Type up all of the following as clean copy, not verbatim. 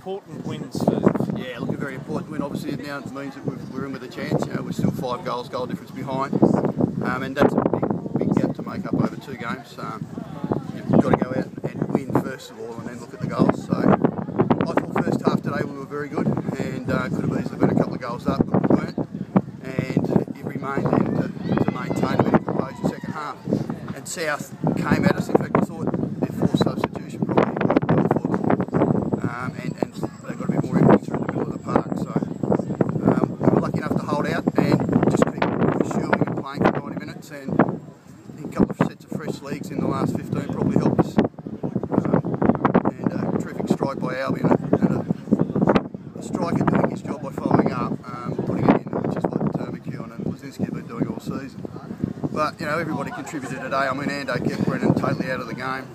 important win, Steve. Yeah, look, a very important win. Obviously, it now means that we're in with a chance. You know, we're still 5 goal difference behind, and that's a big gap to make up over 2 games. You've got to go out and win first of all, and then look at the goals. So I thought first half today we were very good, and could have easily been a couple of goals up, but we weren't. And it remained then to maintain a bit of composure second half. And South came at us. In fact, I thought their forced substitution probably worked well for them, and they got a bit more empty through the middle of the park. So we were lucky enough to hold out and just keep pursuing and playing for 90 minutes. And a couple of sets of fresh legs in the last 15 probably helped us. And a terrific strike by Albion, and a striker doing his job by following up, putting it in, which is what McKeown and Lazinski have been doing all season. But, you know, everybody contributed today. I mean, Ando kept Brennan totally out of the game.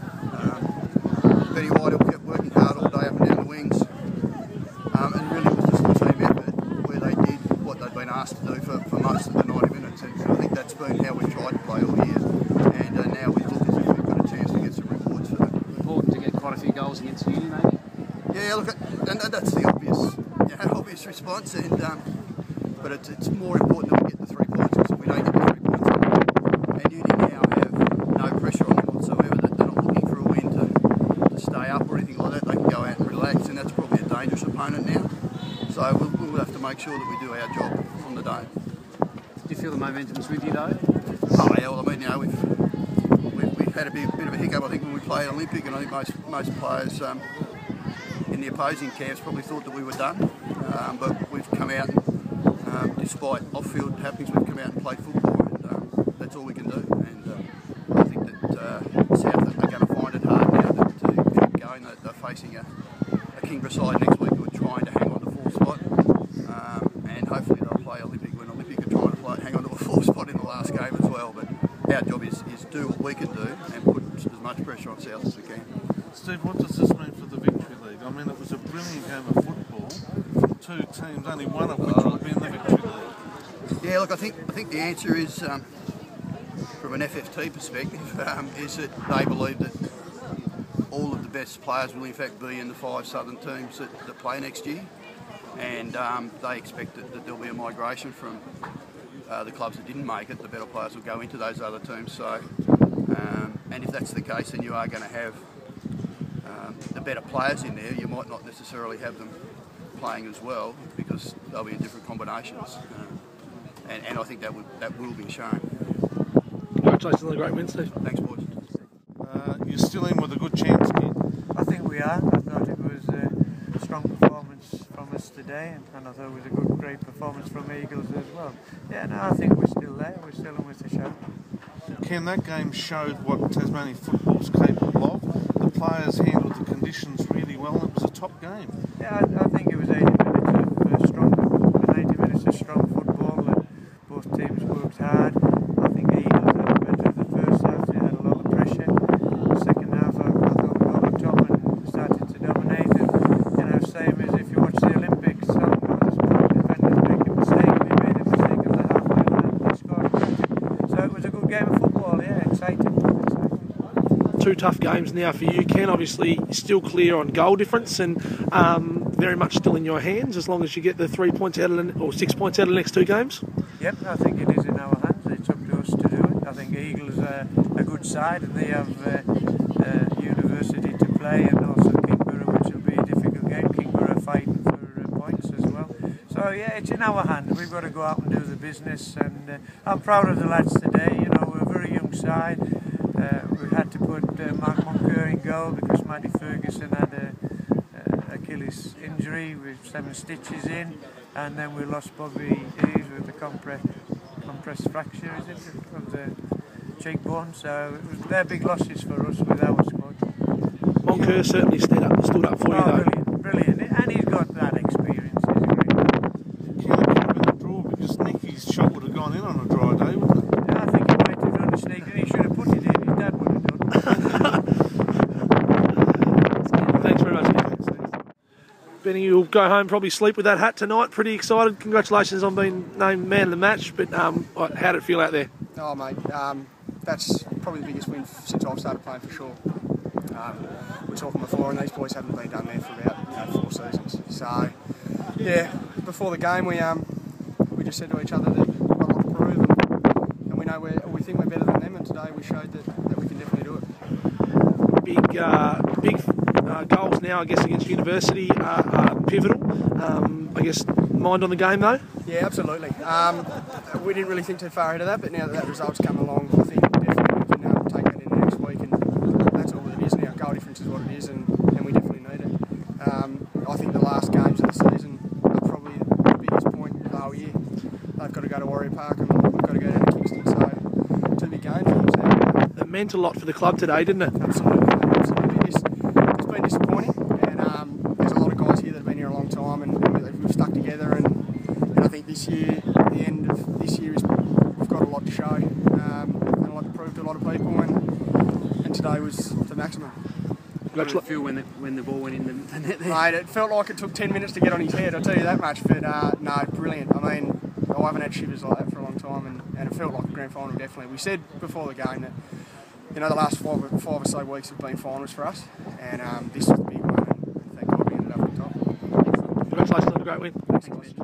Benny Whitehill kept working hard all day up and down the wings. And really it was just a team effort where they did what they'd been asked to do for most of the 90 minutes. And I think that's been how we've tried to play all year. And now we look as if we've got a chance to get some rewards for that. Important to get quite a few goals against Uni, maybe? Yeah, look, and that's the obvious response. And but it's more important that we get the 3 points, because if we don't get the 3 points, and Uni now have no pressure on them whatsoever, that they're not looking for a win to stay up or anything like that. They can go out and relax, and that's probably a dangerous opponent now. So we'll have to make sure that we do our job on the day. Do you feel the momentum's with you though? Oh yeah, well I mean, you know, we've had a bit of a hiccup I think when we played Olympic, and I think most players in the opposing camps probably thought that we were done, but we've come out and despite off-field happenings, we've come out and played football, and that's all we can do. And I think that South are going to find it hard now to keep going. They're facing a Kingborough side next week who are trying to hang on to 4th spot, and hopefully they'll play Olympic when Olympic are trying to hang on to a 4th spot in the last game as well. But our job is do what we can do and put as much pressure on South as we can. Steve, what does this mean for the Victory League? I mean, it was a brilliant game of football from 2 teams, only one of which will be in the Victory League. Yeah, look, I think the answer is, from an FFT perspective, is that they believe that all of the best players will in fact be in the 5 southern teams that play next year, and they expect that there'll be a migration from the clubs that didn't make it. The better players will go into those other teams. So, and if that's the case, then you are going to have the better players in there. You might not necessarily have them playing as well because they'll be in different combinations, and I think that will be shown. Congratulations on a great win, Steve. Thanks, boys. You're still in with a good chance, kid. I think we are. I thought it was a strong performance from us today, and I thought it was a great performance from Eagles as well. Yeah, no, I think we're still there. We're still in with the show. Ken, that game showed what Tasmanian football's capable of. The players handled the conditions really well, and it was a top game. Yeah, I think it was 80 minutes of strong football, and both teams worked hard. I think the Eagles had better in the first half. They had a lot of pressure. The second half, I thought we got on top and started to dominate. And, you know, same as if you watch the Olympics, some defenders make a mistake. They made a mistake at the halfway line. They scored. So it was a good game of football. Yeah, exciting. 2 tough games now for you, Ken. Obviously, still clear on goal difference, and very much still in your hands as long as you get the 3 points out of or 6 points out of the next 2 games. Yep, I think it is in our hands. It's up to us to do it. I think Eagles are a good side, and they have University to play, and also Kingborough, which will be a difficult game. Kingborough fighting for points as well. So yeah, it's in our hands. We've got to go out and do the business, and I'm proud of the lads today. You know, we're a very young side. We had to put Mark Moncur in goal because Matty Ferguson had a Achilles injury with 7 stitches in, and then we lost Bobby Hayes with the compressed fracture, is it, of the cheekbone. So they're big losses for us with our squad. Moncur certainly stood up for you though. Brilliant, and he's got that experience. He's a great man. It could have been a draw because Nicky's shot would have gone in on a dry day, wouldn't it? Yeah, I think he might have done a sneak, and he should have put it in. His dad would have done. Thanks very much, Ken. Benny, you'll go home, probably sleep with that hat tonight. Pretty excited. Congratulations on being named man of the match. But how did it feel out there? Oh, mate, that's probably the biggest win since I've started playing for sure. we're talking before, and these boys haven't been done there for about 4 seasons. So yeah, before the game we just said to each other that we've got a lot to prove, and we know we think we're better than them, and today we showed that we can definitely do it. Big goals now, I guess, against University are pivotal. I guess, mind on the game though? Yeah, absolutely. We didn't really think too far ahead of that, but now that result's come along, I think definitely we can take that into next week, and that's all that it is now. Goal difference is what it is, and we definitely need it. I think the last games of the season are probably the biggest point of the whole year. They've got to go to Warrior Park, and we've got to go down to Kingston, so 2 big games for them. It meant a lot for the club today, didn't it? Absolutely. It's been disappointing, and there's a lot of guys here that have been here a long time, and we've stuck together, and I think this year, the end of this year, we've got a lot to show, and a lot to prove to a lot of people, and today was the maximum. How did it feel when the ball went in the net there? Mate, it felt like it took 10 minutes to get on his head, I'll tell you that much, but no, brilliant. I mean, I haven't had shivers like that for a long time, and it felt like a grand final, definitely. We said before the game that, you know, the last five or so weeks have been finals for us, and this was the big one, and thank God we ended up on top. Congratulations on a great win. Thanks,